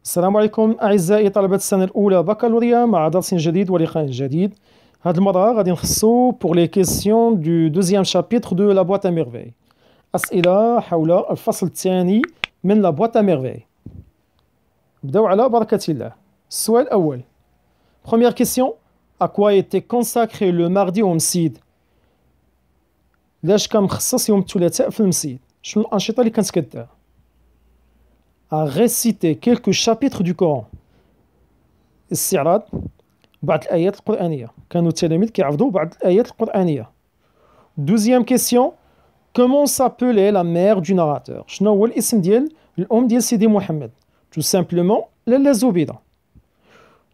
السلام عليكم أعزائي طلبة السنة الأولى بكالوريا مع درس جديد ولقاء جديد. هذه المرة غادي نخصو pour les questions du deuxième chapitre de la boîte à merveilles. أسئلة حول الفصل الثاني من la boîte à merveilles. نبداو على بركة الله. السؤال الأول. Première question. À quoi était consacré le mardi au مسيد؟ لاش كان مخصص يوم الثلاثاء في المسيد؟ شنو الأنشطة اللي كانت كدار؟ à réciter quelques chapitres du Coran. استعراض بعض الآيات القرآنية. كانوا التلاميذ كيعرضوا بعض الآيات القرآنية. Deuxième question. Comment s'appelait la mère du narrateur? شنو هو الاسم ديال الأم ديال سيدي محمد؟ Tout simplement لالا زبيدة.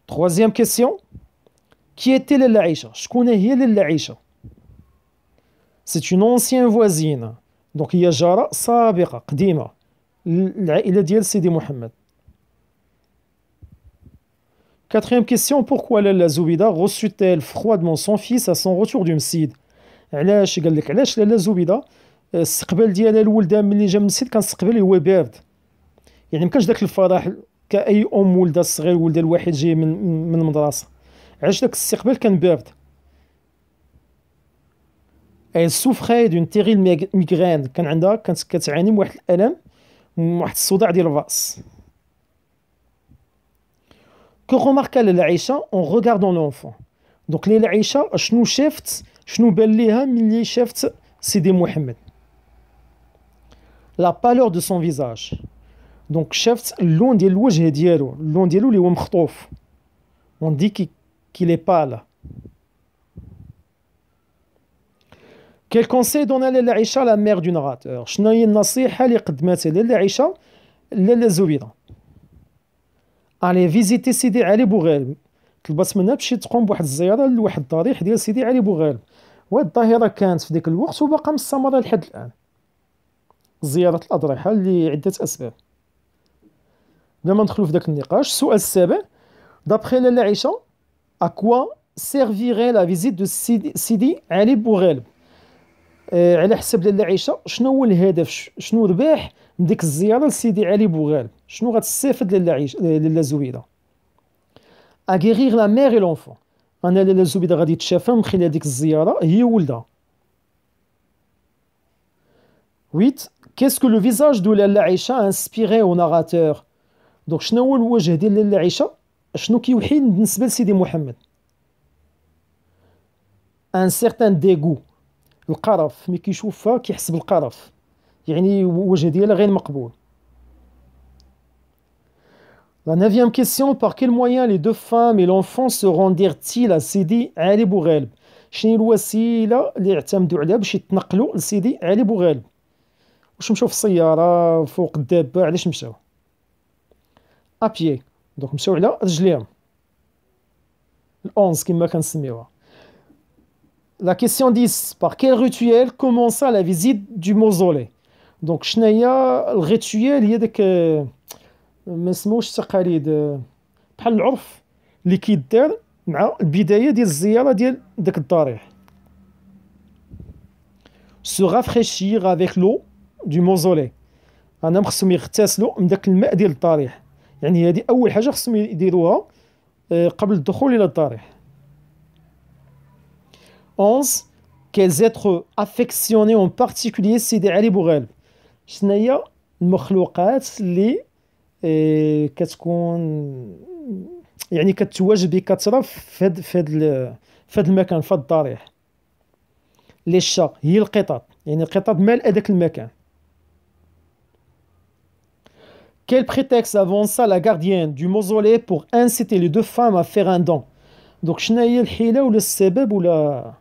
Troisième question. Qui était لالا عيشة؟ شكون هي لالا عيشة؟ C'est une ancienne voisine. Donc هي جارة سابقة قديمة العائلة ديال سيدي محمد. Quatrième question, pourquoi Lalla Zoubida reçut-elle froidement son fils à son retour du مسيد؟ علاش قال لك علاش لالا زبيدة الاستقبال ديالها لولدها ملي جا من المسيد كان استقبال هو بارد، يعني ما كانش داك الفرح كأي أم ولدها الصغير ولدها الوحيد جاي من المدرسة، علاش داك الاستقبال كان بارد. Elle souffrait d'une terrible migraine، كانت كتعاني من واحد الألم واحد الصداع ديال الرأس. Que remarqua لالا عيشة en regardant l'enfant؟ دونك لالا عيشة شنو شافت، شنو بان ليها ملي شافت سيدي محمد؟ La pâleur de son visage. دونك شافت اللون ديال الوجه ديالو، اللون ديالو اللي هو مخطوف. On dit qu'il est pâle. Quel conseil donna لالا عيشة la mère du narrateur؟ شنو هي النصيحة اللي قدمتها لالا عيشة لالا زبيدة؟ Allez visiter سيدي علي بوغالب. طلبت منها باش تقوم بواحد الزيارة لواحد الضريح ديال سيدي علي بوغالب، وهاد الظاهرة كانت في ديك الوقت وباقا مستمرة لحد الآن. زيارة الأضرحة لعدة أسباب. بلا ما ندخلو في داك النقاش. السؤال السابع. D'après لالا عيشة à quoi servirait la visite de سيدي علي بوغالب؟ على حسب لالا عيشة شنو هو الهدف، شنو رباح من ديك الزيارة لسيدي علي بوغالب؟ شنو غتستافد لالا زبيدة؟ أغيغيغ لا مير اي لونفون. أنا لالا زبيدة غادي تشافى من خلال ديك الزيارة هي ولدها. 8. Qu'est-ce que le visage de لالا عيشة inspiré au narrateur؟ دونك شنو هو الوجه ديال لالا عيشة شنو كيوحي بالنسبة لسيدي محمد؟ ان سيغتان ديغو، القرف، ملي كيشوفها كيحس بالقرف، يعني الوجه ديالها غير مقبول. La 9e question, par quel moyen les deux femmes et l'enfant se rendirent-ils à Sidi Ali Boughal؟ شنو هي الوسيله اللي اعتمدوا عليها باش يتنقلوا لسيدي علي بوغالب؟ واش مشاو في السياره فوق الدابه؟ علاش مشاو؟ ابيي، دونك مشاو على رجليهم. ال11 كما كنسميوها. La question 10, par quel rituel commença la visite du mausolée؟ دونك شنو هي الريتويال؟ هي داك ما سموش التقاليد، بحال العرف اللي كيدار مع البدايه ديال الزياره ديال داك الضريح. se rafraîchir avec l'eau du mausolée. انا خصهم يغتسلوا من داك الماء ديال الضريح، يعني هذه اول حاجه خصهم يديروها قبل الدخول الى الضريح. 11. Quels êtres affectionnés en particulier سيدي علي بوغالب؟ شنو هي المخلوقات اللي كتكون يعني كتواجد بكثره في هاد المكان، في هاد الضريح؟ لي شا هي القطط، يعني القطط مالئه داك المكان. Quel prétexte avança la gardienne du mausolée pour inciter les deux femmes à faire un don؟ دونك شنو هي الحيله ولا السبب ولا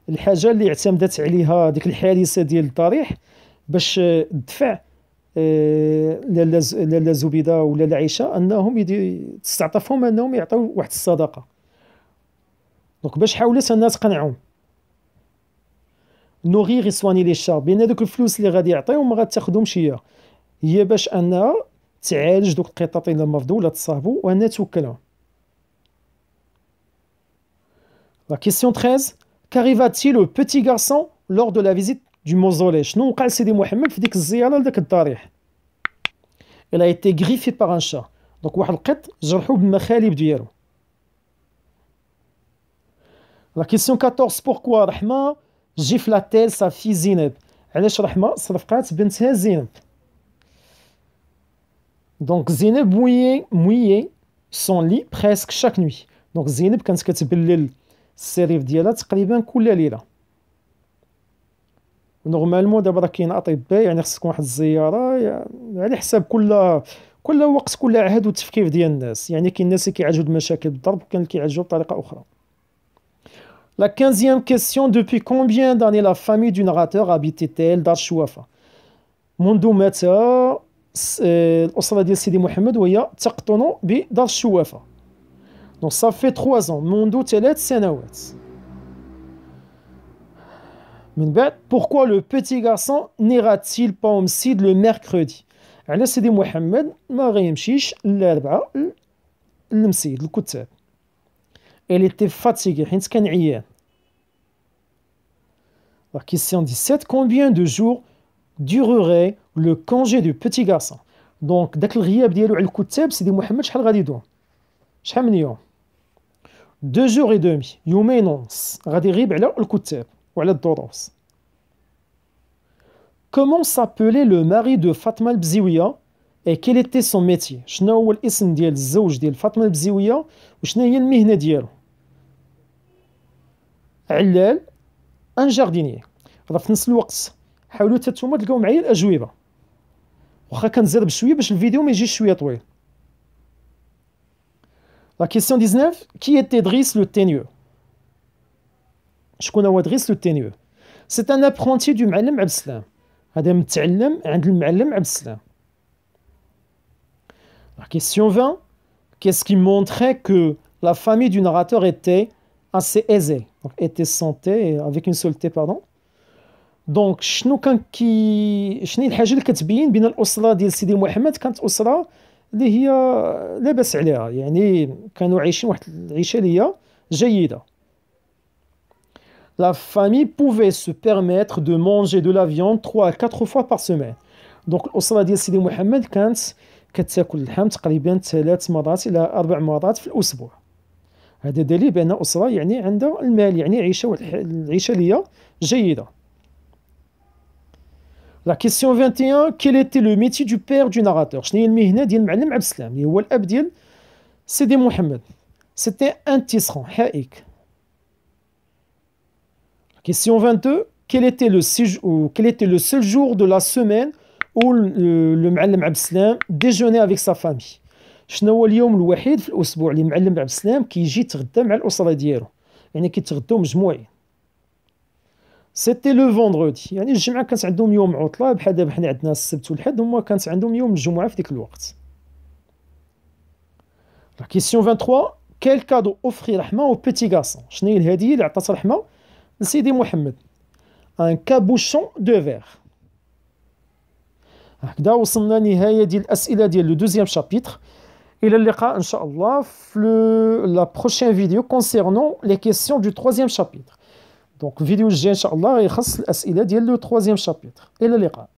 الحاجه اللي اعتمدت عليها ديك الحارسه ديال الضريح باش تدفع لالا زبيدة ولا لالا عيشة انهم تستعطفهم انهم يعطيو واحد الصدقه؟ دونك باش حاولت انها تقنعهم. نوغيغ يسواني لي شا، بين هذوك الفلوس اللي غادي يعطيهم ما غاتاخذهمش هي باش انها تعالج دوك القطط اللي مرضوا ولا تصابوا وانها توكلهم. La question 13. Qu'arriva-t-il au petit garçon lors de la visite du mausolée؟ شنو وقع لسيدي محمد في ديك الزياره لذاك الضريح؟ Elle a été griffée par un chat. دونك واحد القط جرحو بالمخالب ديالو. لا كيسيون 14 بوركوا رحمة جيفلاتيل سا في زينب؟ علاش رحمة صرفقات بنتها زينب؟ دونك زينب مويي سون لي بريسك شاك نوي. دونك زينب كانت كتبلل السرير ديالها تقريبا كل ليله. نورمالمون دابا راه كاين اطباء يعني خص تكون واحد الزياره يعني على حساب كل وقت كل عهد والتفكير ديال الناس. يعني كاين الناس اللي كيعالجوا المشاكل بالضرب وكاين اللي كيعالجوا بطريقه اخرى. La 15e question, depuis combien d'années la famille du narrateur habitait-elle دار الشوافة؟ منذ متى الأسرة ديال سيدي محمد وهي تقطن بدار الشوافة؟ Donc ça fait 3 ans. منذ 3 سنوات. من بعد pourquoi le petit garçon n'ira-t-il pas au مسجد le mercredi؟ على سيدي محمد ما غيمشيش الأربعاء للمسجد الكتاب. Elle était fatiguée حيت كان عيان. La question 17, combien de jours durerait le congé du petit garçon؟ دونك داك الغياب ديالو على الكتاب سيدي محمد شحال غادي يدوم؟ شحال من يوم؟ 2 jours et demi، يومين ونص غادي يغيب على الكتاب وعلى الدروس. Comment s'appelait le mari de Fatma البزيوية et quel était son métier؟ شنو هو الاسم ديال الزوج ديال فاطمة البزيوية وشنو هي المهنة ديالو؟ علال ان جاردينيي. راه في نفس الوقت حاولوا حتى نتوما تلقاو معايا الاجوبه، واخا كنزرب شويه باش الفيديو ما يجيش شويه طويل. لا كيسيون 19 كي ايتي دريس لو تينيو؟ شكون هو دريس لو تينيو؟ سي ان ابرونتي دو معلم عبد السلام. هذا متعلم عند المعلم عبد السلام. La question 20, qu'est-ce qui montrait que la famille du narrateur était assez aisée, donc était santé avec une seule T, pardon. دونك شنو كان شنو الحاجه اللي كتبين بين الاسره ديال سيدي محمد كانت اسره اللي هي لاباس عليها، يعني كانوا عايشين واحد العيشه اللي هي جيده. La famille pouvait se permettre de manger de la viande 3 à 4 fois par semaine. دونك الاسره ديال سيدي محمد كانت كتاكل اللحم تقريبا 3 مرات الى 4 مرات في الاسبوع. هذا دليل بان اسره يعني عندها المال، يعني عيشه العيشه اللي هي جيده. La question 21, quel était le métier du père du narrateur؟ شنو هي المهنه ديال المعلم عبد السلام اللي هو الاب ديال سيدي محمد؟ C'était un tisserand، حائك. La question 22, quel était le seul jour de la semaine où le معلم عبد السلام déjeunait avec sa famille؟ شنو هو اليوم الوحيد في الاسبوع اللي المعلم عبد السلام كيجي يتغدى مع الاسره ديالو، يعني كيتغداو مجموعين. سيتي لو فوندردي، يعني الجمعه كانت عندهم يوم عطله بحال دابا حنا عندنا السبت والحد، هما كانت عندهم يوم الجمعه في ديك الوقت. لا كيسيون 23، كيل كادو اوفري رحمه او بيتي غاسون؟ شنو هي الهديه اللي عطات رحمه لسيدي محمد؟ ان كابوشون دو فيغ. هكذا وصلنا لنهايه ديال الاسئله ديال لو دوزيام شابيتر. الى اللقاء ان شاء الله في لا بروشين فيديو كونسيرنون لي كيسيون دو تروازيام شابيتر. دونك الفيديو الجاي ان شاء الله غيخص الاسئله ديال لو تروازيام شابيتر. الى اللقاء.